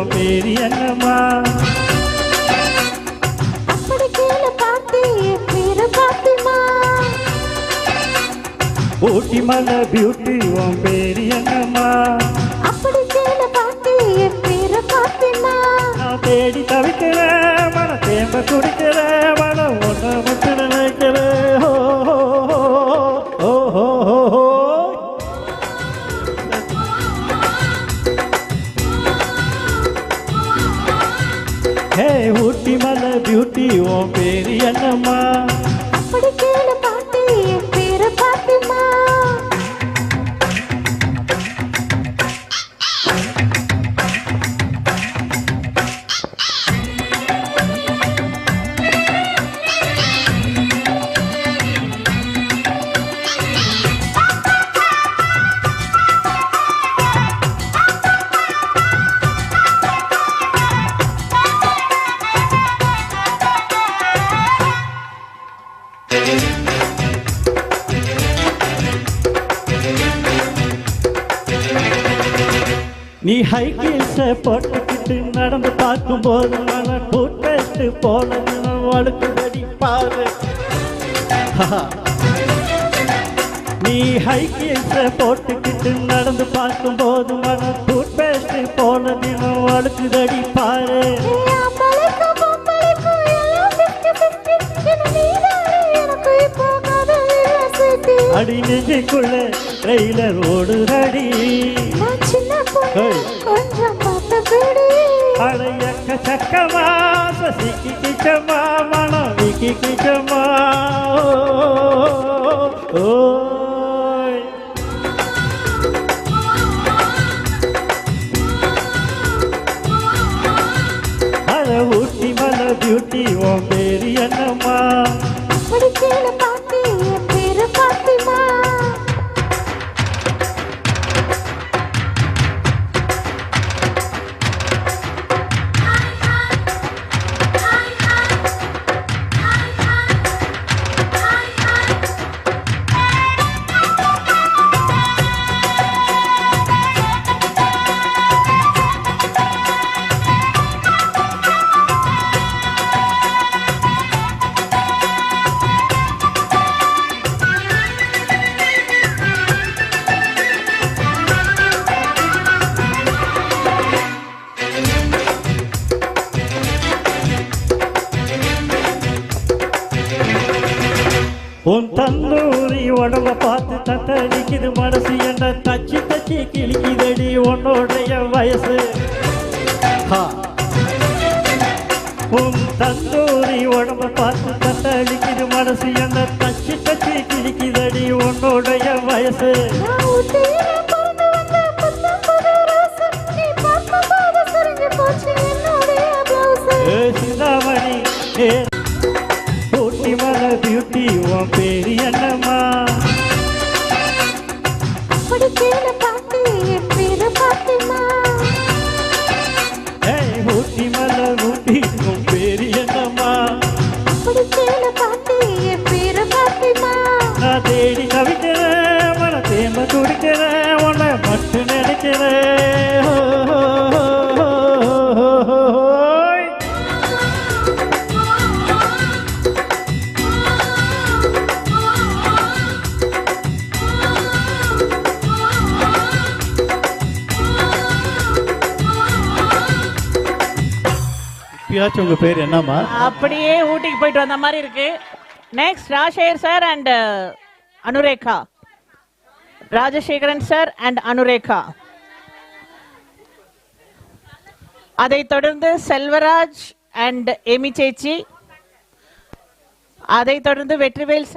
உன் பேரு என்னம்மா? அப்படி கீழே பார்த்து என் பேரு பாத்திமா. ஊட்டி மலை பியூட்டி உன் பேரு என்னம்மா? அப்படி கீழே பார்த்து என் பேரு பாத்திமா. நான் தேடி தவிக்கிறேன், மன தேம்ப குடிக்கிறேன், மனம் ஒன்றை மட்டும் நினைக்கிறேன். ஹோ ஹோ ஹோ ஹோ ஹோ. ஹே ஊட்டி மலை பியூட்டி உன் பேரு என்னம்மா? அப்படி கீழே பார்த்து என் பேரு பாத்திமா. நீ ஹை ஹீல்ஸ போட்டுக்கிட்டு நடந்து பார்க்கும்போது மன டூத்பேஸ்ட் போல வழுக்குதடி பாரு. நீ ஹை ஹீல்ஸ போட்டுக்கிட்டு நடந்து பார்க்கும்போது மன டூத்பேஸ்ட் போல தினம் வழுக்குதடி பாரு. அடி நெஞ்சுக்குள்ள ட்ரெயிலர் ஓடுதடி. அடையக்க சக்கமா சசிக்கு கிச்சமா மனம் விக்கி கிச்சமா. ஓய் அட ஊட்டி மலை பியூட்டி உன் பேரு என்னம்மா? உன் தந்தூரி உடம்ப பார்த்து தத்தடிக்குது மனசு என்ற தச்சி தச்சி கிழிக்குதடி உன்னோடைய வயசு. உன் தந்தூரி உடம்ப பார்த்து தத்தடிக்குது மனசு என்ற தச்சி தச்சி கிழிக்குதடி உன்னோடைய வயசு. சிந்தாமணி ஊட்டி மலை பியூட்டி உன் பேரு என்னம்மா? அப்படி கீழே பார்த்து என் பேரு பாத்திமா. ஏய் ஊட்டி மலை ஊட்டி உன் பேரு என்னம்மா? அப்படி கீழே பார்த்து என் பேரு பாத்திமா. நான் தேடி தவிக்கிறேன், மன தேம்ப துடிக்கிறேன், உன்னை மட்டும் நினைக்கிறேன். உங்க பேர் என்னம்மா? அப்படியே ஊட்டிக்கு போயிட்டு வந்த மாதிரி இருக்கு. Next Rajasekar sir and Anurekha. Rajasekaran sir and Anurekha. அதை தொடர்ந்து செல்வராஜ் அண்ட் எமி சேச்சி. அதை தொடர்ந்து வெற்றிவேல்